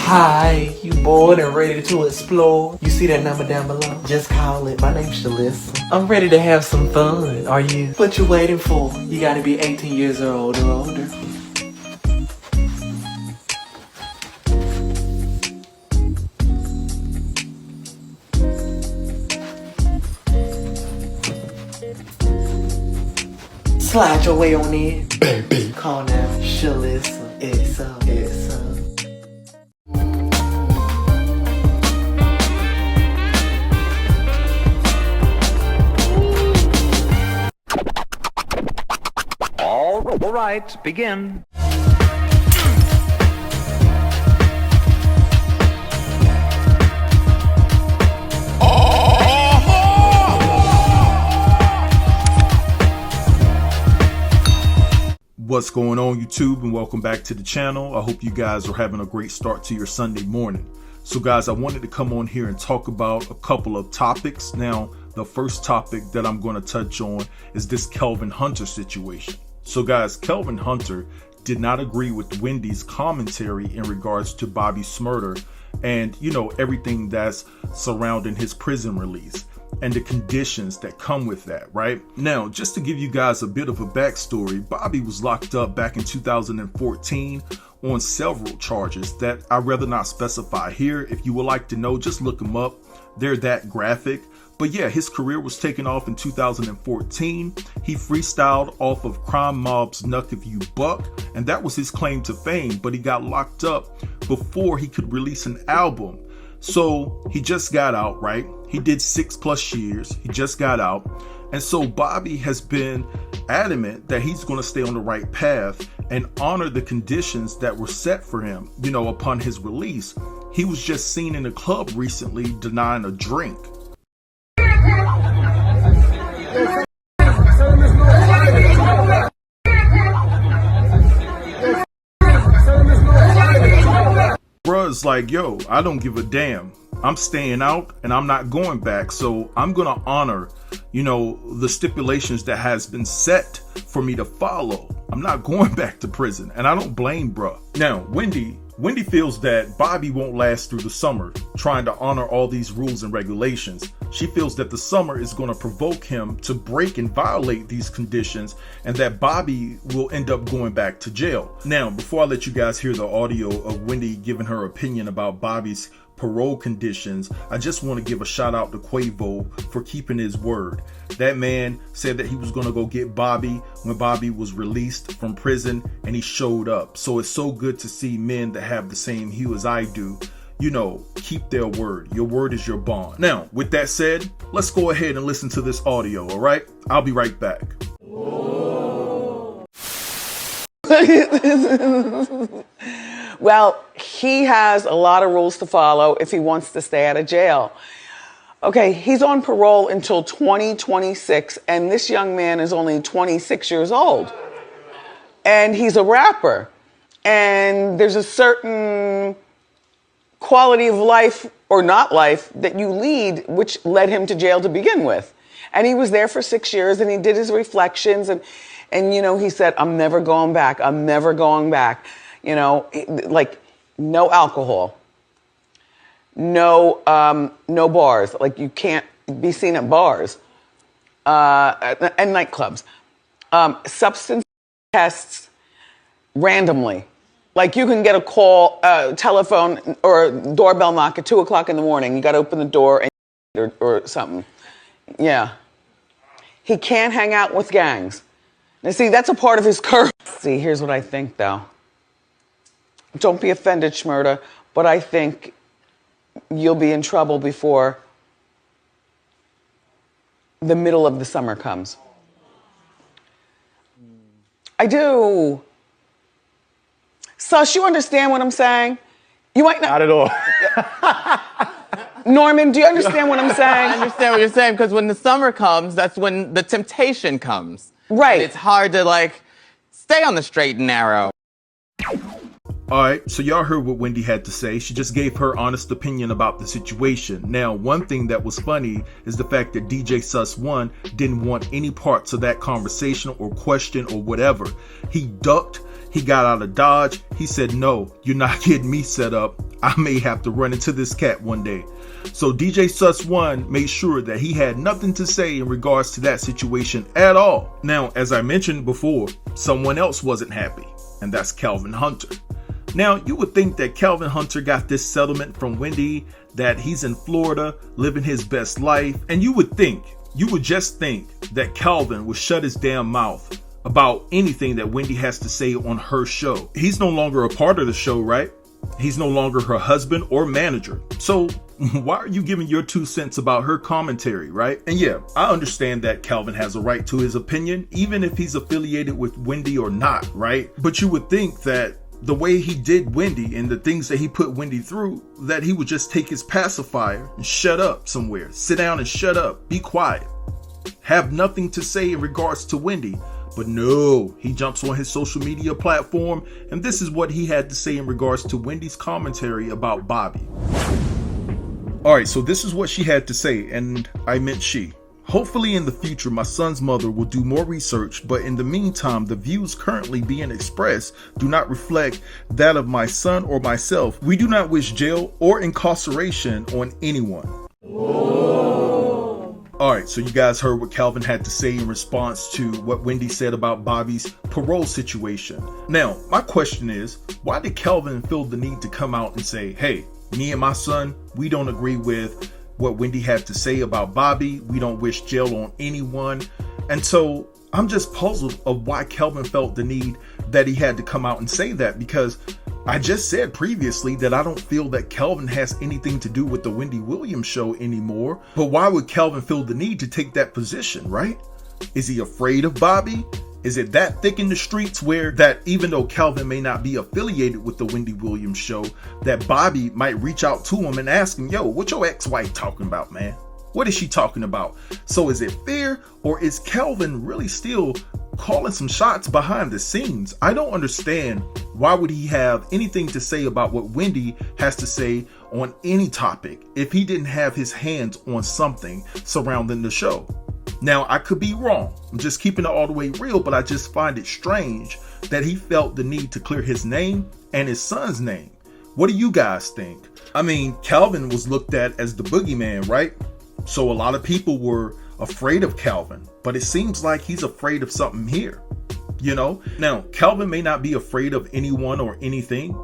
Hi, you bored and ready to explore? You see that number down below? Just call it. My name's Shalissa. I'm ready to have some fun. Are you? What you waiting for? You gotta be 18 years old or older. Slide your way on in, baby. Call now, Shalissa. It's up, it's up. All right, begin. What's going on, YouTube, and welcome back to the channel. I hope you guys are having a great start to your Sunday morning. So guys, I wanted to come on here and talk about a couple of topics. Now, the first topic that I'm going to touch on is this Kelvin Hunter situation. So guys, Kelvin Hunter did not agree with Wendy's commentary in regards to Bobby's murder and, everything that's surrounding his prison release and the conditions that come with that, right? Now, just to give you guys a bit of a backstory, Bobby was locked up back in 2014 on several charges that I'd rather not specify here. If you would like to know, just look them up. They're that graphic. But yeah, his career was taken off in 2014. He freestyled off of Crime Mob's Knuck If You Buck, and that was his claim to fame, but he got locked up before he could release an album. So he just got out, right? He did 6+ years. He just got out. And so Bobby has been adamant that he's going to stay on the right path and honor the conditions that were set for him, upon his release. He was just seen in a club recently denying a drink. Bruh's like, yo, I don't give a damn. I'm staying out and I'm not going back. So I'm going to honor, the stipulations that has been set for me to follow. I'm not going back to prison, and I don't blame bruh. Now, Wendy feels that Bobby won't last through the summer trying to honor all these rules and regulations. She feels that the summer is going to provoke him to break and violate these conditions, and that Bobby will end up going back to jail. Now, before I let you guys hear the audio of Wendy giving her opinion about Bobby's parole conditions, I just want to give a shout out to Quavo for keeping his word. That man said that he was going to go get Bobby when Bobby was released from prison, and he showed up. So it's so good to see men that have the same hue as I do, keep their word. Your word is your bond. Now, with that said, let's go ahead and listen to this audio, all right? I'll be right back. Well, he has a lot of rules to follow if he wants to stay out of jail. Okay, he's on parole until 2026, and this young man is only 26 years old. And he's a rapper. And there's a certain quality of life or not life that you lead, which led him to jail to begin with. And he was there for 6 years, and he did his reflections, and he said, I'm never going back. I'm never going back. Like no alcohol, no bars. Like you can't be seen at bars, and nightclubs. Substance tests randomly. Like you can get a call, telephone or doorbell knock at 2:00 in the morning. You got to open the door or something. Yeah. He can't hang out with gangs. Now see, that's a part of his curse. See, here's what I think though. Don't be offended, Shmurda, but I think you'll be in trouble before the middle of the summer comes. I do. Sus, you understand what I'm saying? You might not. Not at all. Norman, do you understand what I'm saying? I understand what you're saying, because when the summer comes, that's when the temptation comes. Right. And it's hard to, stay on the straight and narrow. All right, so y'all heard what Wendy had to say. She just gave her honest opinion about the situation. Now, one thing that was funny is the fact that DJ Sus One didn't want any parts of that conversation or question or whatever. He ducked, he got out of Dodge. He said, no, you're not getting me set up. I may have to run into this cat one day. So DJ Sus One made sure that he had nothing to say in regards to that situation at all. Now, as I mentioned before, someone else wasn't happy, and that's Kelvin Hunter. Now, you would think that Kelvin Hunter got this settlement from Wendy, that he's in Florida living his best life, and you would just think that Kelvin would shut his damn mouth about anything that Wendy has to say on her show. He's no longer a part of the show, right? He's no longer her husband or manager. So why are you giving your 2 cents about her commentary, right? And yeah, I understand that Kelvin has a right to his opinion, even if he's affiliated with Wendy or not, right? But you would think that the way he did Wendy and the things that he put Wendy through, that he would just take his pacifier and shut up somewhere. Sit down and shut up. Be quiet. Have nothing to say in regards to Wendy. But no, he jumps on his social media platform, and this is what he had to say in regards to Wendy's commentary about Bobby. Alright, so this is what she had to say, and I meant she. Hopefully in the future, my son's mother will do more research, but in the meantime, the views currently being expressed do not reflect that of my son or myself. We do not wish jail or incarceration on anyone. Alright, so you guys heard what Kelvin had to say in response to what Wendy said about Bobby's parole situation. Now, my question is, why did Kelvin feel the need to come out and say, hey, me and my son, we don't agree with what Wendy had to say about Bobby. We don't wish jail on anyone. And so I'm just puzzled of why Kelvin felt the need that he had to come out and say that, because I just said previously that I don't feel that Kelvin has anything to do with the Wendy Williams show anymore. But why would Kelvin feel the need to take that position, right? Is he afraid of Bobby? Is it that thick in the streets where that even though Kelvin may not be affiliated with the Wendy Williams show, that Bobby might reach out to him and ask him, yo, what your ex-wife talking about, man? What is she talking about? So is it fear, or is Kelvin really still calling some shots behind the scenes? I don't understand. Why would he have anything to say about what Wendy has to say on any topic if he didn't have his hands on something surrounding the show? Now, I could be wrong. I'm just keeping it all the way real, but I just find it strange that he felt the need to clear his name and his son's name. What do you guys think? I mean, Kelvin was looked at as the boogeyman, right? So a lot of people were afraid of Kelvin, but it seems like he's afraid of something here, you know? Now, Kelvin may not be afraid of anyone or anything,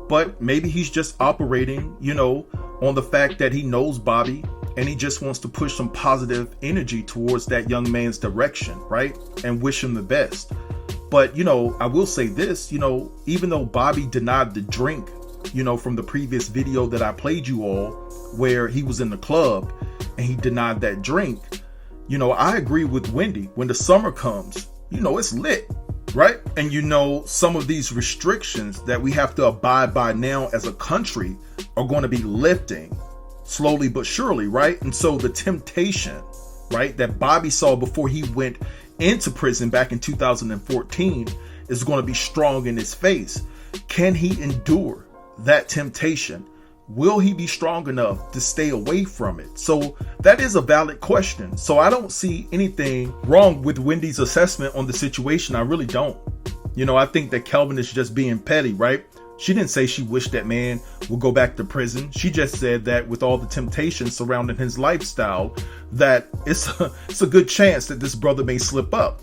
but maybe he's just operating, you know, on the fact that he knows Bobby and he just wants to push some positive energy towards that young man's direction, right? And wish him the best. But, you know, I will say this, you know, even though Bobby denied the drink, you know, from the previous video that I played you all, where he was in the club and he denied that drink, you know, I agree with Wendy. When the summer comes, you know, it's lit, right? And you know, some of these restrictions that we have to abide by now as a country are going to be lifting slowly but surely, right? And so the temptation, right, that Bobby saw before he went into prison back in 2014 is going to be strong in his face. Can he endure that temptation? Will he be strong enough to stay away from it? So that is a valid question. So I don't see anything wrong with Wendy's assessment on the situation. I really don't. You know, I think that Kelvin is just being petty, right? She didn't say she wished that man would go back to prison. She just said that with all the temptations surrounding his lifestyle, that it's a good chance that this brother may slip up,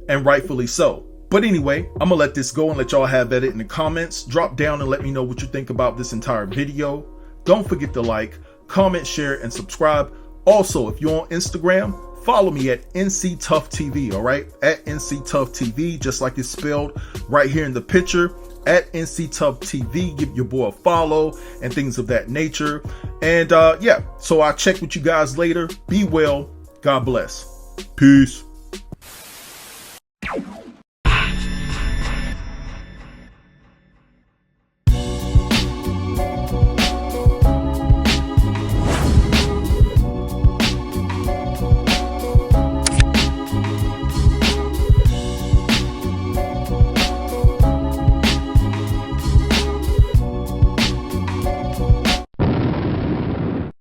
and rightfully so. But anyway, I'm gonna let this go and let y'all have at it in the comments. Drop down and let me know what you think about this entire video. Don't forget to like, comment, share, and subscribe. Also, if you're on Instagram, follow me at NCToughTV, all right? At NCToughTV, just like it's spelled right here in the picture. At NCToughTV, give your boy a follow and things of that nature. And yeah, so I'll check with you guys later. Be well. God bless. Peace.